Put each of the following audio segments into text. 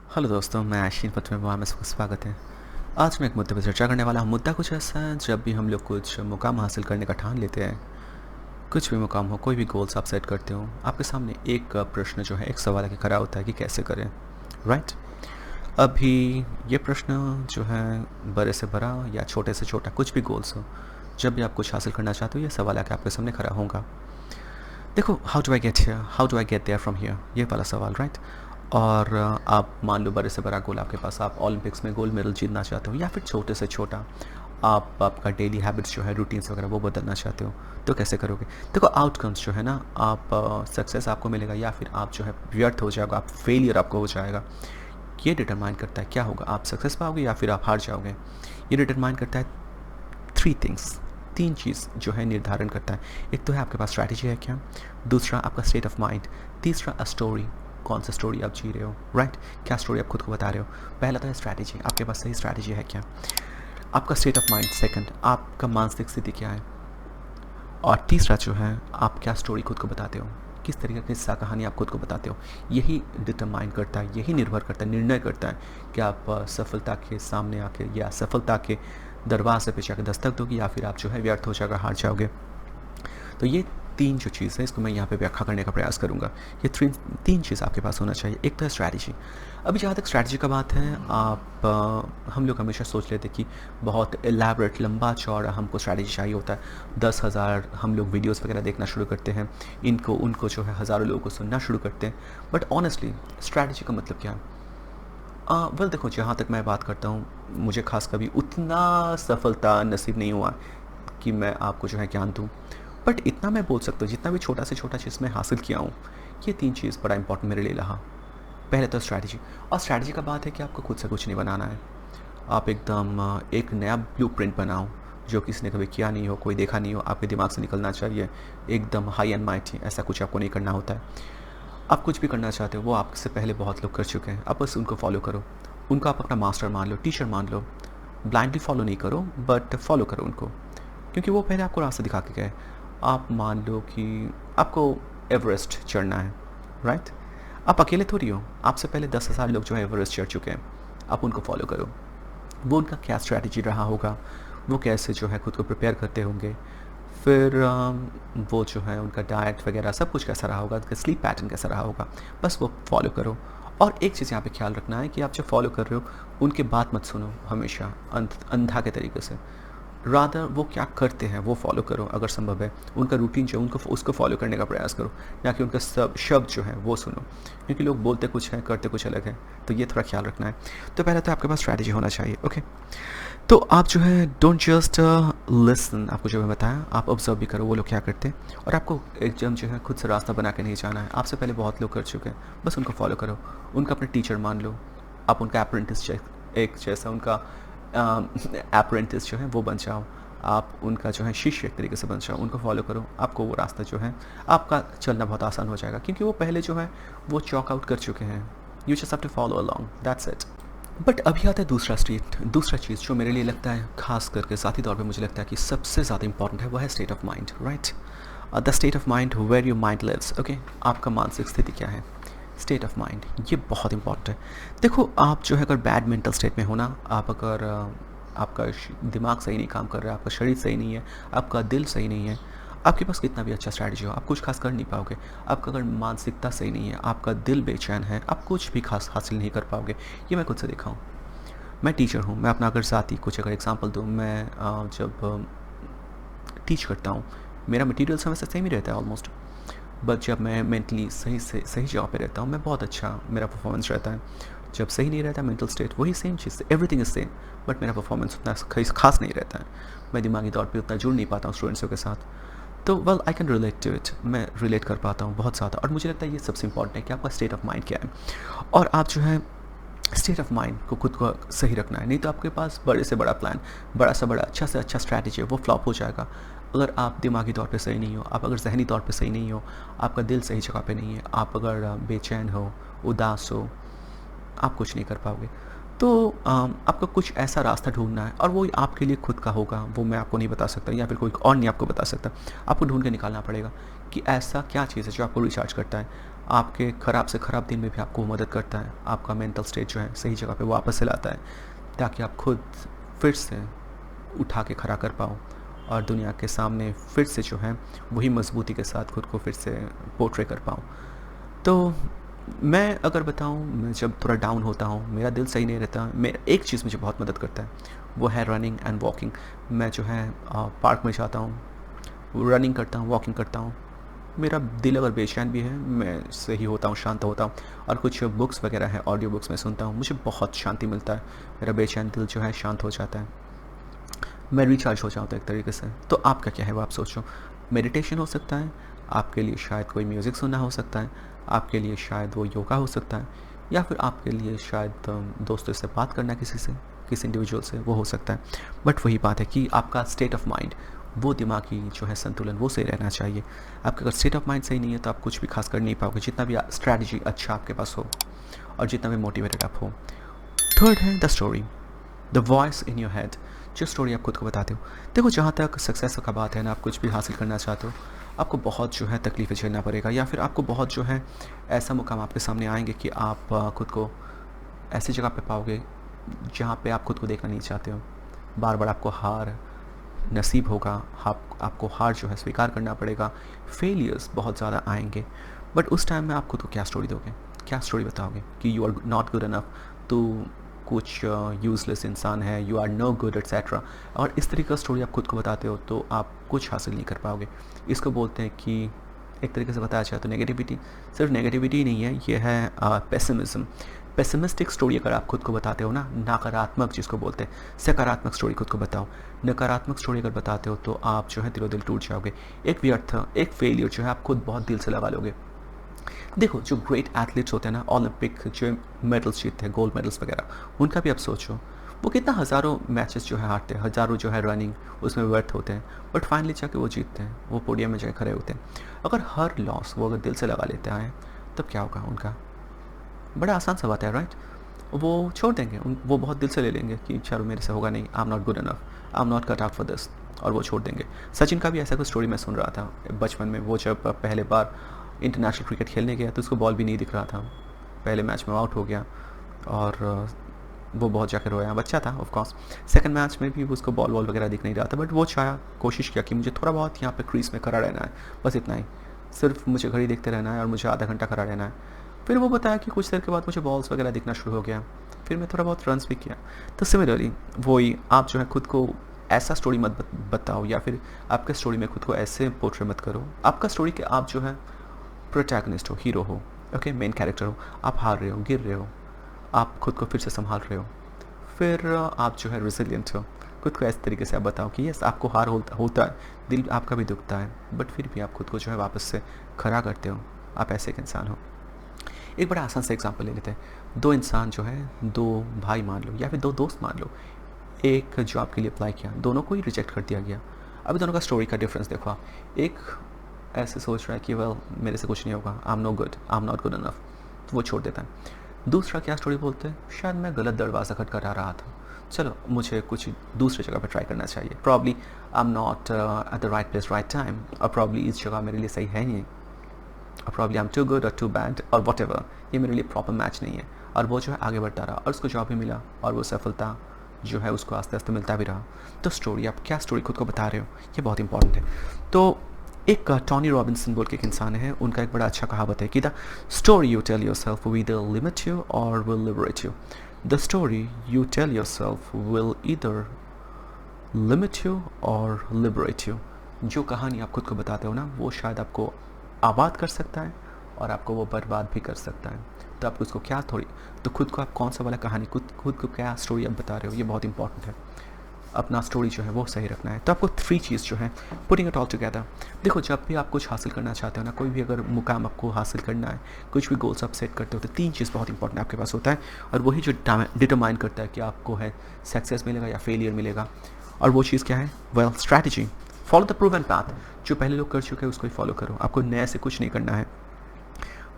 Hello दोस्तों, मैं आशीन पत्र में सबका स्वागत है। आज मैं एक मुद्दे पर चर्चा करने वाला हूँ। मुद्दा कुछ ऐसा है, जब भी हम लोग कुछ मुकाम हासिल करने का ठान लेते हैं, कुछ भी मुकाम हो, कोई भी गोल्स आप सेट करते हो, आपके सामने एक प्रश्न जो है, एक सवाल आके खड़ा होता है कि कैसे करें, राइट? अभी ये प्रश्न जो है, बड़े से बड़ा या छोटे से छोटा कुछ भी गोल्स हो, जब भी आप कुछ हासिल करना चाहते हो, ये सवाल आके आपके सामने खड़ा होगा। देखो, how do I get here, how do I get there from here, ये वाला सवाल, राइट? और आप मान लो बड़े से बड़ा गोल आपके पास, आप ओलंपिक्स में गोल्ड मेडल जीतना चाहते हो, या फिर छोटे से छोटा आप आपका डेली हैबिट्स जो है, रूटीन्स वगैरह वो बदलना चाहते हो, तो कैसे करोगे? देखो, आउटकम्स जो है ना, आप सक्सेस आपको मिलेगा या फिर आप जो है व्यर्थ हो जाओगे, आप फेलियर आपको हो जाएगा, ये डिटरमाइन करता है क्या होगा, आप सक्सेस पाओगे या फिर आप हार जाओगे। ये डिटरमाइन करता है थ्री थिंग्स, तीन चीज़ जो है निर्धारण करता है। एक तो है आपके पास स्ट्रैटेजी है क्या, दूसरा आपका स्टेट ऑफ माइंड, तीसरा स्टोरी, कौन सा स्टोरी आप जी रहे हो, राइट? क्या स्टोरी आप खुद को बता रहे हो। पहला तो है स्ट्रैटेजी, आपके पास सही स्ट्रैटेजी है क्या। आपका स्टेट ऑफ माइंड सेकंड, आपका मानसिक स्थिति क्या है। और तीसरा जो है, आप क्या स्टोरी खुद को बताते हो, किस तरीके की किस्सा कहानी आप खुद को बताते हो। यही डिटरमाइन करता है, यही निर्भर करता है, निर्णय करता है कि आप सफलता के सामने आके या सफलता के दरवाजे पे जाकर दस्तक दोगे या फिर आप जो है व्यर्थ हो जाकर हार जाओगे। तो ये तीन जो चीज़ है, इसको मैं यहाँ पे व्याख्या करने का प्रयास करूँगा। ये तीन चीज़ आपके पास होना चाहिए। एक तो है स्ट्रैटेजी। अभी जहाँ तक स्ट्रैटेजी का बात है, हम लोग हमेशा सोच लेते हैं कि बहुत एलैबोरेट, लंबा चौड़ा हमको स्ट्रैटेजी चाहिए होता है। 10,000 हम लोग वीडियोस वगैरह देखना शुरू करते हैं, इनको उनको जो है हज़ारों लोगों को सुनना शुरू करते हैं। बट ऑनेस्टली स्ट्रैटेजी का मतलब क्या है? वेल देखो, जहाँ तक मैं बात करता हूँ, मुझे खास कभी उतना सफलता नसीब नहीं हुआ कि मैं आपको जो है ज्ञान दूँ। बट इतना मैं बोल सकता हूँ, जितना भी छोटा से छोटा चीज़ मैं हासिल किया हूँ, ये तीन चीज़ बड़ा इंपॉर्टेंट मेरे लिए रहा। पहले तो स्ट्रैटेजी, और स्ट्रैटेजी का बात है कि आपको खुद से कुछ नहीं बनाना है। आप एकदम एक नया ब्लूप्रिंट बनाओ, जो किसी ने कभी किया नहीं हो, कोई देखा नहीं हो, आपके दिमाग से निकलना चाहिए। एकदम हाई एंड माइटी, ऐसा कुछ आपको नहीं करना होता है। आप कुछ भी करना चाहते हो, वो आपसे पहले बहुत लोग कर चुके हैं, आप बस उनको फॉलो करो। उनको आप अपना मास्टर मान लो, टीचर मान लो। ब्लाइंडली फॉलो नहीं करो, बट फॉलो करो उनको, क्योंकि वो पहले आपको रास्ता दिखा के गए। आप मान लो कि आपको एवरेस्ट चढ़ना है, राइट? आप अकेले थोड़ी हो, आपसे पहले 10,000 लोग जो है एवरेस्ट चढ़ चुके हैं। आप उनको फॉलो करो, वो उनका क्या स्ट्रैटेजी रहा होगा, वो कैसे जो है खुद को प्रिपेयर करते होंगे, फिर वो जो है उनका डाइट वगैरह सब कुछ कैसा रहा होगा, उनका स्लीप पैटर्न कैसा रहा होगा, बस वो फॉलो करो। और एक चीज़ यहाँ पे ख्याल रखना है कि आप जो फॉलो कर रहे हो, उनकी बात मत सुनो हमेशा अंधा के तरीके से। रादर वो क्या करते हैं वो फॉलो करो, अगर संभव है उनका रूटीन जो उनको उसको फॉलो करने का प्रयास करो, ना कि उनका सब शब्द जो है वो सुनो, क्योंकि लोग बोलते कुछ है करते कुछ अलग है। तो ये थोड़ा ख्याल रखना है। तो पहले तो आपके पास स्ट्रैटेजी होना चाहिए, ओके? तो आप जो है डोंट जस्ट लिसन, आपको जो मैं बताया आप ऑब्जर्व भी करो वो लोग क्या करते हैं। और आपको एकदम जो है खुद से रास्ता बना के नहीं जाना है, आपसे पहले बहुत लोग कर चुके हैं, बस उनको फॉलो करो। उनका अपना टीचर मान लो, आप उनका अप्रेंटिस, एक जैसा उनका अप्रेंटिस जो है वो बन जाओ। आप उनका जो है शिष्य एक तरीके से बन जाओ, उनको फॉलो करो। आपको वो रास्ता जो है आपका चलना बहुत आसान हो जाएगा, क्योंकि वो पहले जो है वो चॉक आउट कर चुके हैं। You just have to follow along, that's it. But अभी आता है दूसरा चीज़ जो मेरे लिए लगता है, खास करके साथी तौर पे मुझे लगता है कि सबसे ज़्यादा इंपॉर्टेंट है, वो है state of mind, right? The state of mind where your mind lives, okay? आपका मानसिक स्थिति क्या है, स्टेट ऑफ माइंड, ये बहुत इंपॉर्टेंट है। देखो, आप जो है अगर बैड मेंटल स्टेट में हो ना, आप अगर आपका दिमाग सही नहीं काम कर रहा है, आपका शरीर सही नहीं है, आपका दिल सही नहीं है, आपके पास कितना भी अच्छा स्ट्रैटेजी हो, आप कुछ खास कर नहीं पाओगे। आपका अगर मानसिकता सही नहीं है, आपका दिल बेचैन है, आप कुछ भी खास हासिल नहीं कर पाओगे। ये मैं खुद से देखा हूँ। मैं टीचर हूँ, मैं अपना अगर साथी कुछ अगर एग्जांपल दूँ, मैं जब टीच करता हूँ, मेरा मटेरियल समय से सेम ही रहता है ऑलमोस्ट। बट जब मैं मेंटली सही जगह पे रहता हूँ, मैं बहुत अच्छा मेरा परफॉर्मेंस रहता है। जब सही नहीं रहता मेंटल स्टेट, वही same cheese, everything is same, but मेरा परफॉर्मेंस उतना खास नहीं रहता है। मैं दिमागी तौर पे उतना जुड़ नहीं पाता हूँ स्टूडेंट्सों के साथ। तो well I can relate to it, मैं रिलेट कर पाता हूँ बहुत ज़्यादा। और मुझे लगता है ये सबसे इंपॉर्टेंट है कि आपका स्टेट ऑफ माइंड क्या है, और आप जो है स्टेट ऑफ माइंड को खुद को सही रखना है। नहीं तो आपके पास बड़े से बड़ा प्लान, बड़ा अच्छा से अच्छा स्ट्रैटेजी है, वो फ्लॉप हो जाएगा। अगर आप दिमागी तौर पे सही नहीं हो, आप अगर जहनी तौर पे सही नहीं हो, आपका दिल सही जगह पे नहीं है, आप अगर बेचैन हो, उदास हो, आप कुछ नहीं कर पाओगे। तो आपको कुछ ऐसा रास्ता ढूंढना है, और वो आपके लिए खुद का होगा, वो मैं आपको नहीं बता सकता, या फिर कोई और नहीं आपको बता सकता। आपको ढूंढ के निकालना पड़ेगा कि ऐसा क्या चीज़ है जो आपको रिचार्ज करता है। आपके ख़राब से ख़राब दिन में भी आपको मदद करता है, आपका मेंटल स्टेट जो है सही जगह पे वापस से लाता है, ताकि आप खुद फिर से उठा के खड़ा कर पाओ और दुनिया के सामने फिर से जो है वही मजबूती के साथ खुद को फिर से पोर्ट्रे कर पाऊँ। तो मैं अगर बताऊँ, मैं जब थोड़ा डाउन होता हूँ, मेरा दिल सही नहीं रहता, मेरा एक चीज़ मुझे बहुत मदद करता है, वो है रनिंग एंड वॉकिंग। मैं जो है पार्क में जाता हूँ, रनिंग करता हूँ, वॉकिंग करता हूँ। मेरा दिल अगर बेचैन भी है, मैं सही होता हूँ, शांत होता हूँ, और कुछ बुक्स वगैरह है, ऑडियो बुक्स मैं सुनता हूँ, मुझे बहुत शांति मिलता है। मेरा बेचैन दिल जो है शांत हो जाता है, मैं रिचार्ज हो जाता हूँ एक तरीके से। तो आपका क्या है वो आप सोचो। मेडिटेशन हो सकता है, आपके लिए शायद कोई म्यूज़िक सुनना हो सकता है, आपके लिए शायद वो योगा हो सकता है, या फिर आपके लिए शायद दोस्तों से बात करना किसी से, किसी इंडिविजुअल से, वो हो सकता है। बट वही बात है कि आपका स्टेट ऑफ माइंड, वो दिमागी जो है संतुलन, वो सही रहना चाहिए। आपका अगर स्टेट ऑफ माइंड सही नहीं है तो आप कुछ भी खास कर नहीं पाओगे, जितना भी स्ट्रैटेजी अच्छा आपके पास हो और जितना भी मोटिवेटेड आप हो। थर्ड है the story, the voice in your head, जो स्टोरी आप खुद को बताते हो। देखो, जहाँ तक सक्सेस का बात है ना, आप कुछ भी हासिल करना चाहते हो, आपको बहुत जो है तकलीफ़ें झेलना पड़ेगा, या फिर आपको बहुत जो है ऐसा मुकाम आपके सामने आएंगे कि आप खुद को ऐसी जगह पे पाओगे जहाँ पे आप खुद को देखना नहीं चाहते हो। बार बार आपको हार नसीब होगा, आपको हार जो है स्वीकार करना पड़ेगा, फेलियर्स बहुत ज़्यादा आएंगे। बट उस टाइम में आप खुद को क्या स्टोरी दोगे, क्या स्टोरी बताओगे कि you are not good enough, तो कुछ यूज़लेस इंसान है, you are no good etcetera. और इस तरीके का स्टोरी आप खुद को बताते हो तो आप कुछ हासिल नहीं कर पाओगे। इसको बोलते हैं कि एक तरीके से बताया जाए तो नेगेटिविटी। सिर्फ नेगेटिविटी नहीं है, ये है पेसिमिज्म। पेसिमिस्टिक स्टोरी अगर आप खुद को बताते हो ना, नकारात्मक जिसको बोलते हैं, सकारात्मक स्टोरी खुद को बताओ। नकारात्मक स्टोरी अगर बताते हो तो आप जो है दिलो दिल टूट जाओगे। एक व्यर्थ, एक फेलियर जो है आप खुद बहुत दिल से लगा लोगे। देखो, जो ग्रेट एथलीट्स होते हैं ना, ओलंपिक जो मेडल्स जीतते हैं, गोल्ड मेडल्स वगैरह, उनका भी आप सोचो, वो कितना हज़ारों मैचेस जो है हारते हैं, हज़ारों जो है रनिंग उसमें व्यर्थ होते हैं, बट फाइनली जाके वो जीतते हैं, वो पोडियम में जाके खड़े होते हैं। अगर हर लॉस वो अगर दिल से लगा लेते हैं तब क्या होगा उनका? बड़ा आसान सा बात है, राइट? वो छोड़ देंगे, वो बहुत दिल से ले लेंगे कि चलो मेरे से होगा नहीं, आई am not good enough, I am not cut out for this, और वो छोड़ देंगे। सचिन का भी ऐसा कुछ स्टोरी मैं सुन रहा था बचपन में। वो जब पहले बार इंटरनेशनल क्रिकेट खेलने गया तो उसको बॉल भी नहीं दिख रहा था, पहले मैच में आउट हो गया और वो बहुत जाकर रोया। बच्चा था ऑफ कोर्स। सेकंड मैच में भी उसको बॉल वगैरह दिख नहीं रहा था, बट वो चाहा, कोशिश किया कि मुझे थोड़ा बहुत यहाँ पे क्रीज में खड़ा रहना है, बस इतना ही, सिर्फ मुझे घड़ी देखते रहना है और मुझे आधा घंटा खड़ा रहना है। फिर वो बताया कि कुछ देर के बाद मुझे बॉल्स वगैरह दिखना शुरू हो गया, फिर मैं थोड़ा बहुत रन्स भी किया। तो सिमिलरली वही आप जो है खुद को ऐसा स्टोरी मत बताओ, या फिर आपके स्टोरी में खुद को ऐसे पोर्ट्रे मत करो। आपका स्टोरी कि आप जो है प्रोटैगनिस्ट हो, हीरो हो, ओके, मेन कैरेक्टर हो, आप हार रहे हो, गिर रहे हो, आप खुद को फिर से संभाल रहे हो, फिर आप जो है रेजिलियंट हो। खुद को इस तरीके से आप बताओ कि यस, आपको हार होता है, दिल आपका भी दुखता है, बट फिर भी आप खुद को जो है वापस से खड़ा करते हो। आप ऐसे एक इंसान हो। एक बड़ा आसान सा एग्जांपल ले लेते हैं। दो इंसान जो है, दो भाई मान लो, या फिर दो दोस्त मान लो, एक जॉब के लिए अप्लाई किया, दोनों को ही रिजेक्ट कर दिया गया। अभी दोनों का स्टोरी का डिफरेंस देखो आप। एक ऐसे सोच रहा है कि वेल मेरे से कुछ नहीं होगा, I am no good, I am not good enough, तो वो छोड़ देता है। दूसरा क्या स्टोरी बोलते हैं, शायद मैं गलत दरवाज़ा खटखटा रहा था, चलो मुझे कुछ दूसरी जगह पर ट्राई करना चाहिए, probably I am not at the right place right time, और प्रॉब्ली इस जगह मेरे लिए सही है नहीं, और probably I am too good और टू बैड, और वट एवर, ये मेरे लिए प्रॉपर मैच नहीं है। और वो जो है आगे बढ़ता रहा और उसको जॉब भी मिला, और वो सफलता जो है उसको आस्ते आस्ते मिलता भी रहा। तो स्टोरी, आप क्या स्टोरी खुद को बता रहे हो, ये बहुत इंपॉर्टेंट है। तो एक टॉनी रॉबिन्सन बोल के एक इंसान है, उनका एक बड़ा अच्छा कहावत है कि the story you tell yourself will either limit you और will liberate you. The story you tell yourself will either limit you और लिबरेट यू। जो कहानी आप खुद को बताते हो ना, वो शायद आपको आबाद कर सकता है और आपको वो बर्बाद भी कर सकता है। तो आपको उसको क्या थोड़ी, तो खुद को आप कौन सा वाला कहानी, खुद को क्या स्टोरी आप बता रहे हो, ये बहुत इंपॉर्टेंट है। अपना स्टोरी जो है वो सही रखना है। तो आपको 3 चीज़ जो है, पुटिंग इट ऑल टुगेदर। देखो, जब भी आप कुछ हासिल करना चाहते हो ना, कोई भी अगर मुकाम आपको हासिल करना है, कुछ भी गोल्स आप सेट करते हो, तो 3 चीज़ बहुत इंपॉर्टेंट आपके पास होता है, और वही जो डिटरमाइन करता है कि आपको है सक्सेस मिलेगा या फेलियर मिलेगा। और वो चीज़ क्या है, well, strategy. Follow the proven path. जो पहले लोग कर चुके हैं उसको ही फॉलो करो, आपको नए से कुछ नहीं करना है।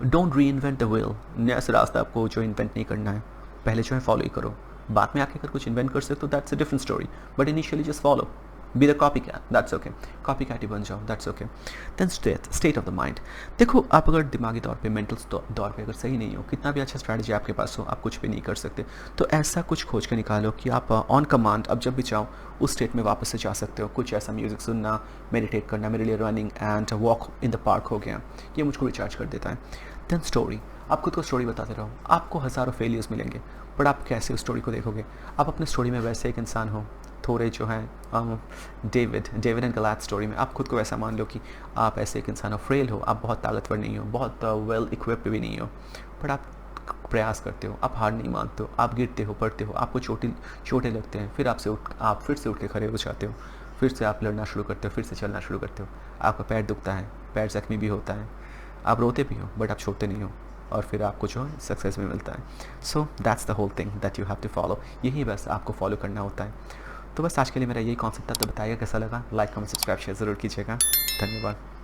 डोंट री इन्वेंट द व्हील। नया से रास्ता आपको जो इन्वेंट नहीं करना है, पहले जो है फॉलो ही करो। बाद में आके अगर कुछ इन्वेंट कर सकते हो, that's a different story, but initially just follow. Be the copy cat, that's okay, copy cat ही बन जाओ, that's okay. Then state of the mind, देखो आप अगर दिमागी तौर पे, मेंटल तौर पे अगर सही नहीं हो, कितना भी अच्छा स्ट्रैटेजी आपके पास हो, आप कुछ भी नहीं कर सकते। तो ऐसा कुछ खोज के निकालो कि आप ऑन कमांड अब जब भी चाहो उस स्टेट में वापस से जा सकते हो। कुछ ऐसा म्यूज़िक सुनना, मेडिटेट करना, मेरे लिए running and walk in the park हो गया, ये मुझको रिचार्ज कर देता है। देन स्टोरी, आप खुद को स्टोरी बताते रहो। आपको हज़ारों फेलियर्स मिलेंगे, बट आप कैसे उस स्टोरी को देखोगे? आप अपने स्टोरी में वैसे एक इंसान हो, थोड़े जो हैं डेविड एंड गलाथ स्टोरी में आप खुद को वैसा मान लो कि आप ऐसे एक इंसान हो, फ्रेल हो, आप बहुत ताकतवर नहीं हो, बहुत वेल इक्विप्ड भी नहीं हो, बट आप प्रयास करते हो, आप हार नहीं मानते हो, आप गिरते हो, पड़ते हो, आपको चोटें लगते हैं, फिर आप फिर से उठ के खड़े हो जाते हो, फिर से आप लड़ना शुरू करते हो, फिर से चलना शुरू करते हो। आपका पैर दुखता है, पैर जख्मी भी होता है, आप रोते भी हो, बट आप छोड़ते नहीं हो, और फिर आपको जो है सक्सेस भी मिलता है। So that's the whole thing that you have to follow, यही बस आपको फॉलो करना होता है। तो बस आज के लिए मेरा यही कॉन्सेप्ट था। तो बताइएगा कैसा लगा, लाइक कमेंट सब्सक्राइब शेयर ज़रूर कीजिएगा। धन्यवाद।